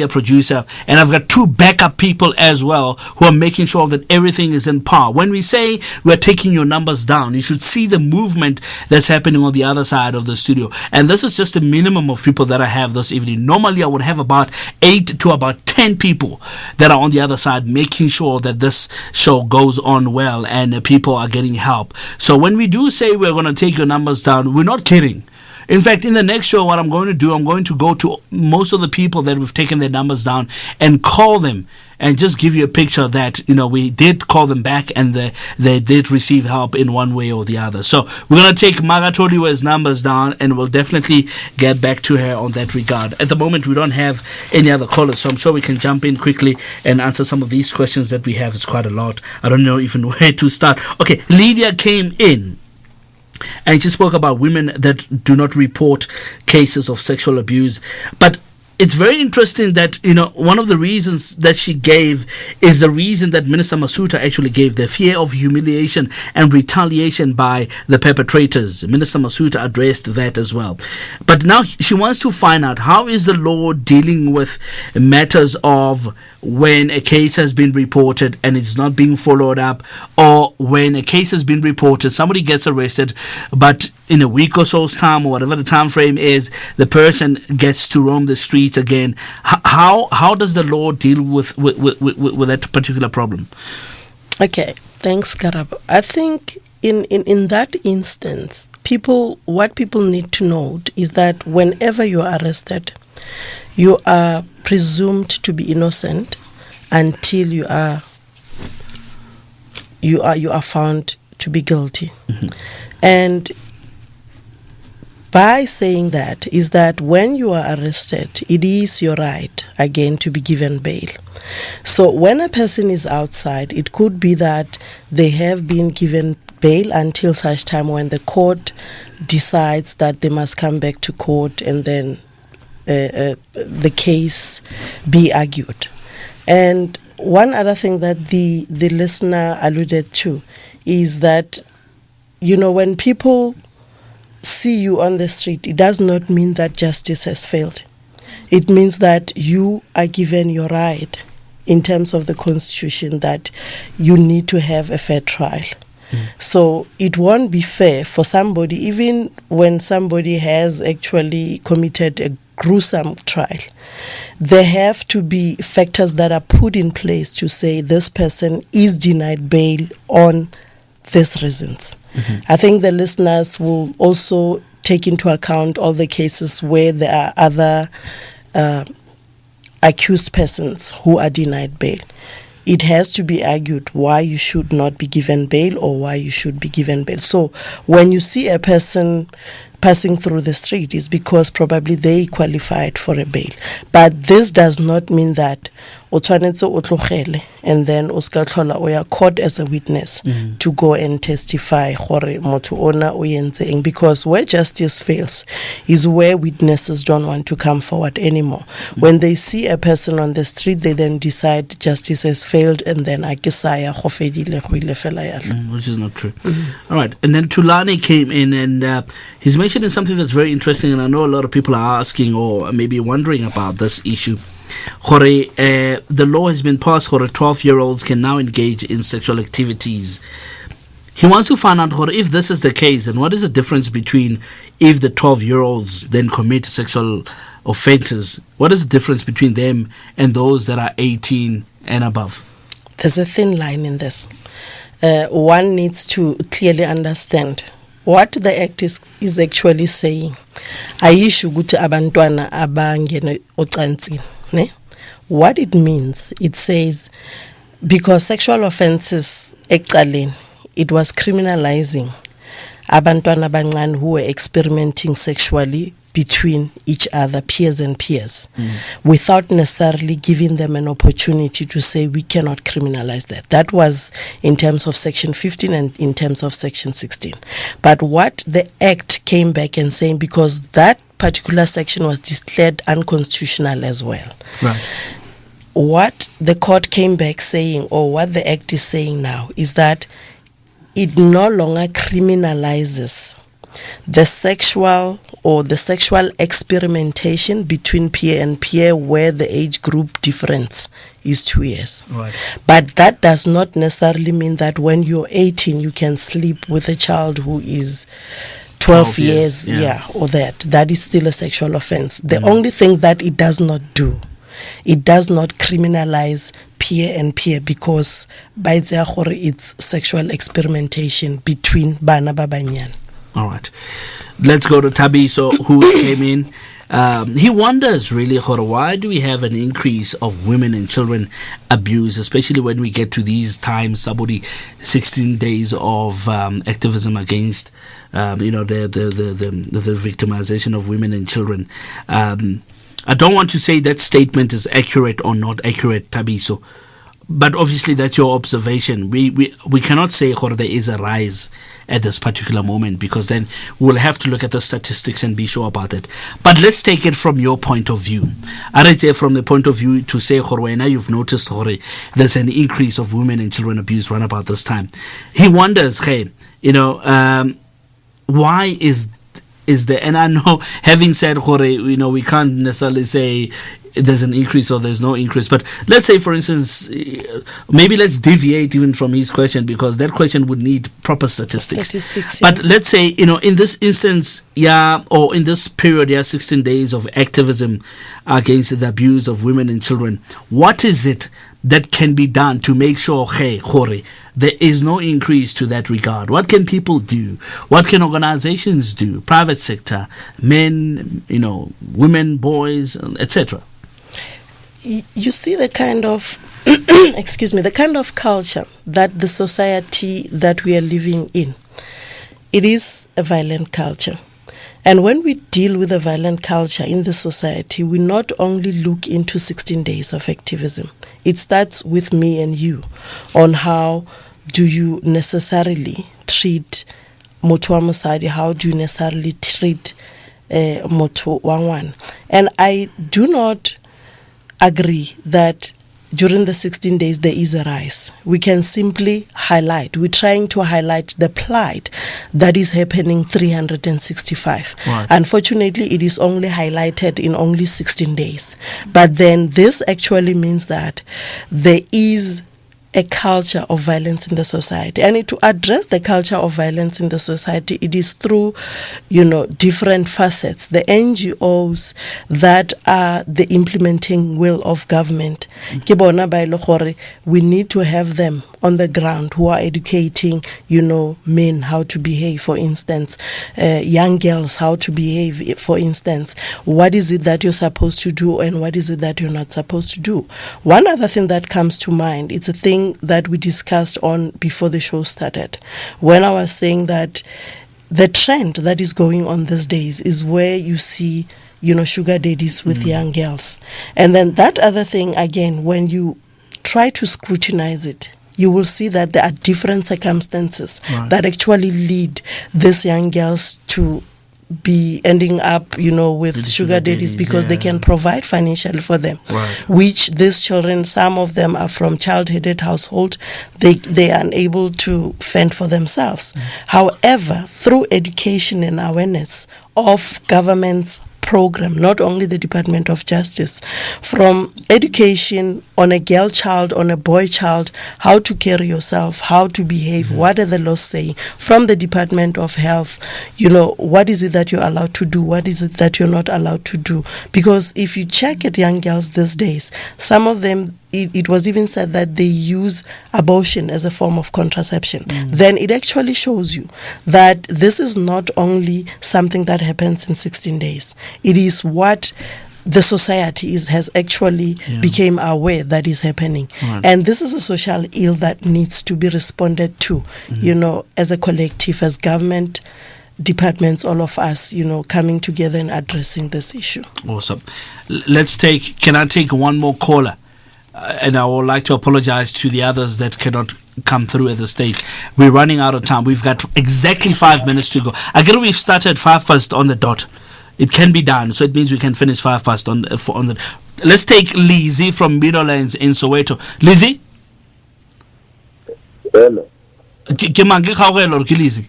S2: producer, and I've got 2 backup people as well who are making sure that everything is in par. When we say we're taking your numbers down, you should see the movement that's happening on the other side of the studio. And this is just the minimum of people that I have this evening. Normally, I would have about 8 to about 10 people that are on the other side making sure that this show goes on well and people are getting help. So when we do say we're going to take your numbers down, we're not kidding. In fact, in the next show, what I'm going to do, I'm going to go to most of the people that we've taken their numbers down and call them and just give you a picture that, we did call them back and they did receive help in one way or the other. So we're going to take Magatoliwe's numbers down and we'll definitely get back to her on that regard. At the moment, we don't have any other callers, so I'm sure we can jump in quickly and answer some of these questions that we have. It's quite a lot. I don't know even where to start. Okay, Lydia came in and she spoke about women that do not report cases of sexual abuse. But it's very interesting that, one of the reasons that she gave is the reason that Minister Masuta actually gave, the fear of humiliation and retaliation by the perpetrators. Minister Masuta addressed that as well. But now she wants to find out, how is the law dealing with matters of when a case has been reported and it's not being followed up, or when a case has been reported, somebody gets arrested, but in a week or so's time, or whatever the time frame is, the person gets to roam the streets again. How does the law deal with that particular problem?
S3: Okay, thanks, Karabo. I think in that instance, what people need to note is that whenever you are arrested, you are presumed to be innocent until you are found to be guilty. Mm-hmm. And by saying that is that when you are arrested, it is your right again to be given bail. So when a person is outside, it could be that they have been given bail until such time when the court decides that they must come back to court and then the case be argued. And one other thing that the listener alluded to is that, when people see you on the street, it does not mean that justice has failed. It means that you are given your right in terms of the Constitution that you need to have a fair trial. So it won't be fair for somebody, even when somebody has actually committed a gruesome trial. There have to be factors that are put in place to say this person is denied bail on these reasons. Mm-hmm. I think the listeners will also take into account all the cases where there are other accused persons who are denied bail. It has to be argued why you should not be given bail or why you should be given bail. So when you see a person passing through the street, it's because probably they qualified for a bail. But this does not mean that and then oya caught as a witness to go and testify, because where justice fails is where witnesses don't want to come forward anymore. When they see a person on the street, they then decide justice has failed, and then which is
S2: not true. All right, and then Tulani came in and he's mentioning something that's very interesting, and I know a lot of people are asking or maybe wondering about this issue. The law has been passed where 12-year-olds can now engage in sexual activities. He wants to find out if this is the case, then what is the difference between if the 12-year-olds then commit sexual offenses? What is the difference between them and those that are 18 and above?
S3: There's a thin line in this. One needs to clearly understand what the act is actually saying, ayisho ukuthi abantwana abangene ocansini, ne? What it means, it says, because sexual offenses ekuqaleni, it was criminalizing abantwana abancane who were experimenting sexually between each other, peers and peers, without necessarily giving them an opportunity to say we cannot criminalize that. That was in terms of Section 15 and in terms of Section 16. But what the Act came back and saying, because that particular section was declared unconstitutional as well.
S2: Right.
S3: What the court came back saying, or what the Act is saying now, is that it no longer criminalizes the sexual experimentation between peer and peer where the age group difference is 2 years.
S2: Right.
S3: But that does not necessarily mean that when you're 18 you can sleep with a child who is 12 years, or that is still a sexual offense. The only thing that it does not do, it does not criminalize peer and peer, because by it's sexual experimentation between bana babanyan.
S2: All right, let's go to Tabiso, who came in. He wonders really, why do we have an increase of women and children abuse, especially when we get to these times, 16 days of activism against, the victimization of women and children. I don't want to say that statement is accurate or not accurate, Tabiso, but obviously that's your observation. We cannot say there is a rise at this particular moment, because then we'll have to look at the statistics and be sure about it. But let's take it from your point of view. I'd say from the point of view to say, now you've noticed there's an increase of women and children abuse around about this time. He wonders, why is there, and I know, having said we can't necessarily say there's an increase or there's no increase, but let's say, for instance, maybe let's deviate even from his question, because that question would need proper statistics. But let's say, in this instance, or in this period, 16 days of activism against the abuse of women and children, what is it that can be done to make sure, there is no increase to that regard? What can people do? What can organizations do? Private sector, men, women, boys, etc.
S3: You see the kind of the kind of culture that the society that we are living in, it is a violent culture. And when we deal with a violent culture in the society, we not only look into 16 days of activism. It starts with me and you on how do you necessarily treat motho wa mosadi, how do you necessarily treat motho wa ngwana. And I do not agree that during the 16 days there is a rise. We can simply highlight, we're trying to highlight the plight that is happening 365.
S2: Right.
S3: Unfortunately, it is only highlighted in only 16 days. But then this actually means that there is a culture of violence in the society, and to address the culture of violence in the society, it is through different facets. The NGOs that are the implementing will of government, we need to have them on the ground who are educating men how to behave, for instance, young girls how to behave, for instance. What is it that you're supposed to do and what is it that you're not supposed to do? One other thing that comes to mind, it's a thing that we discussed on before the show started, when I was saying that the trend that is going on these days is where you see sugar daddies with young girls. And then that other thing, again, when you try to scrutinize it, you will see that there are different circumstances that actually lead these young girls to be ending up, with sugar daddies, because they can provide financially for them, which these children, some of them are from child-headed household, they are unable to fend for themselves. However, through education and awareness of government's program, not only the Department of Justice, from education on a girl child, on a boy child, how to carry yourself, how to behave, what are the laws saying from the Department of Health, what is it that you're allowed to do, what is it that you're not allowed to do. Because if you check at young girls these days, some of them, it was even said that they use abortion as a form of contraception. Then it actually shows you that this is not only something that happens in 16 days. It is what the society has actually became aware that is happening. Right. And this is a social ill that needs to be responded to, as a collective, as government, departments, all of us, coming together and addressing this issue.
S2: Awesome. Can I take one more caller? And I would like to apologize to the others that cannot come through at the stage. We're running out of time. We've got exactly 5 minutes to go. I get we've started 5 past on the dot. It can be done, so it means we can finish 5 past on the. Let's take Lizzie from Meadowlands in Soweto. Lizzie?
S11: Hello.
S2: Lizzie?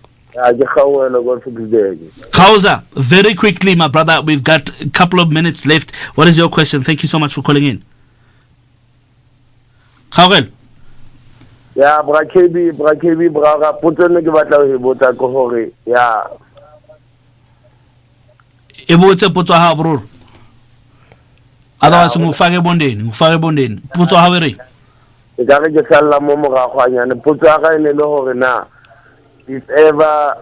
S2: Kauza, very quickly, my brother. We've got a couple of minutes left. What is your question? Thank you so much for calling in. Khaugel.
S11: Yeah, brakebi braga potone ke batla ho botsa ko hore ya
S2: e botse potso ha bro. Otherwise ngufake bondeni. Potso ha we re.
S11: E ka re ke salla mo morago anyane potso ga ene le hore na if ever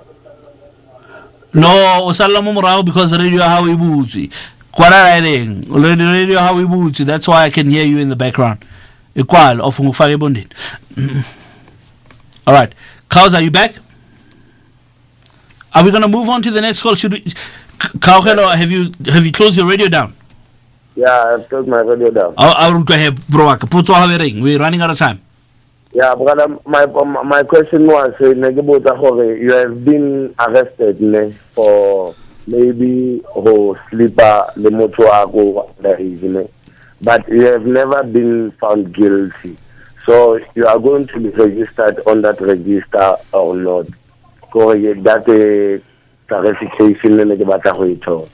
S2: no o salla mo morago because radio ha we butse. Kwala reng. Radio ha we butse. That's why I can hear you in the background. Equal of ngufake bondeni. All right. Kaus, are you back? Are we going to move on to the next call? Should we Kaukelo, have you closed your radio down?
S11: Yeah, I've closed my radio down.
S2: I will go ahead, bro. We're running out of time.
S11: Yeah, brother, my question was you have been arrested for maybe sleeper le motho a go underage, but you have never been found guilty. So you are going to be registered on that register or not? Correct. That clarification in the.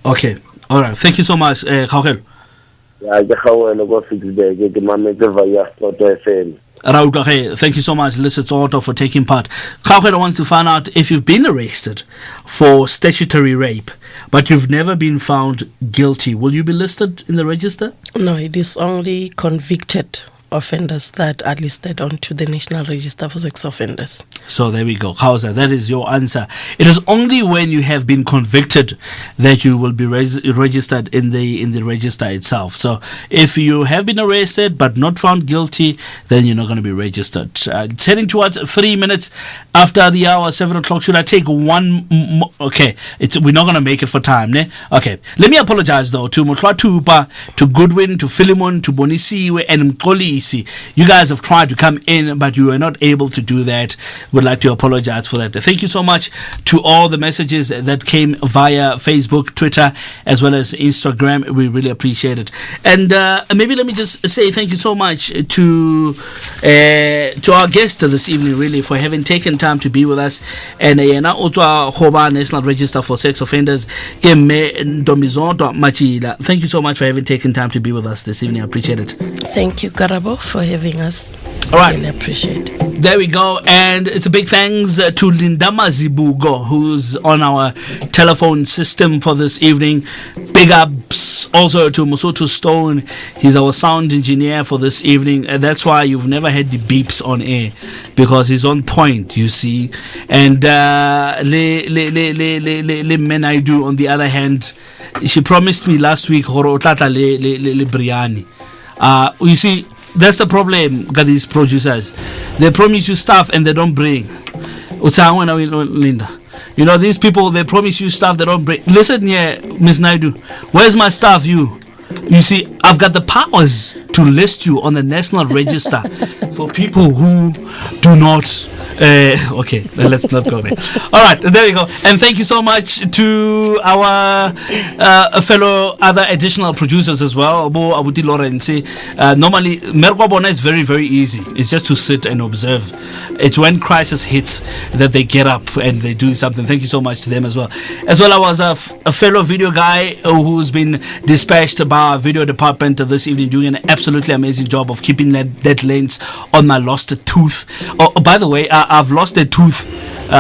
S2: Okay. All right. Thank you so much, Khaugel.
S11: Yeah, go fix the moment via Sport FM.
S2: Thank you so much, Lisset Auto, for taking part. Khaugel wants to find out if you've been arrested for statutory rape, but you've never been found guilty. Will you be listed in the register?
S3: No, it is only convicted offenders that are listed onto the National Register for Sex Offenders.
S2: So there we go. Kauza, that is your answer. It is only when you have been convicted that you will be registered in the register itself. So if you have been arrested but not found guilty, then you're not going to be registered. It's heading towards 3 minutes after the hour, 7 o'clock. Should I take one more? Okay, we're not going to make it for time. Ne? Okay, let me apologize though to Mutla Tupa, to Goodwin, to Philemon, to Bonisiwe, and Mkoli. You guys have tried to come in, but you were not able to do that. Would like to apologize for that. Thank you so much to all the messages that came via Facebook, Twitter, as well as Instagram. We really appreciate it. And maybe let me just say thank you so much to our guest this evening, really, for having taken time to be with us. And National Register for Sex Offenders. Thank you so much for having taken time to be with us this evening. I appreciate it.
S3: Thank you, Karabo, for having us.
S2: All right.
S3: Really appreciate it.
S2: There we go. And it's a big thanks to Lindama Zibugo, who's on our telephone system for this evening. Big ups also to Musoto Stone. He's our sound engineer for this evening. And that's why you've never had the beeps on air, because he's on point, you see. And Menaidu, on the other hand, she promised me last week biryani. You see, that's the problem with these producers. They promise you stuff and they don't bring. Linda, you know, these people, they promise you stuff they don't bring. Listen here, Miss Naidu, where's my stuff? You see, I've got the powers to list you on the National Register for people who do not Okay, let's not go there. All right, there we go. And thank you so much to our fellow other additional producers as well. Bo Abuti Lawrence. Normally, Mergo Bona is very, very easy. It's just to sit and observe. It's when crisis hits that they get up and they do something. Thank you so much to them as well. As well, I was a fellow video guy who's been dispatched by our video department this evening, doing an absolutely amazing job of keeping that lens on my lost tooth. Oh, by the way, I've lost a tooth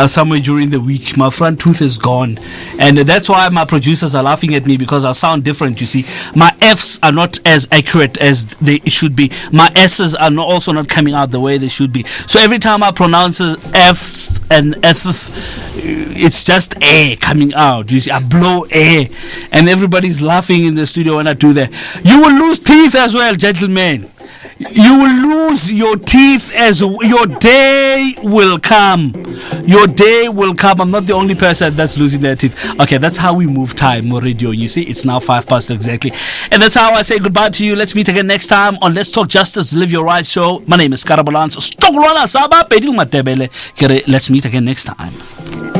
S2: somewhere during the week. My front tooth is gone, and that's why my producers are laughing at me, because I sound different. You see, my F's are not as accurate as they should be. My S's are also not coming out the way they should be. So every time I pronounce F's and S's, it's just air coming out. You see, I blow air, and everybody's laughing in the studio when I do that. You will lose teeth as well, gentlemen. You will lose your teeth as your day will come. Your day will come. I'm not the only person that's losing their teeth. Okay, that's how we move time on radio. You see, it's now 5 past exactly. And that's how I say goodbye to you. Let's meet again next time on Let's Talk Justice, Live Your Rights show. My name is Karabalans. Let's meet again next time.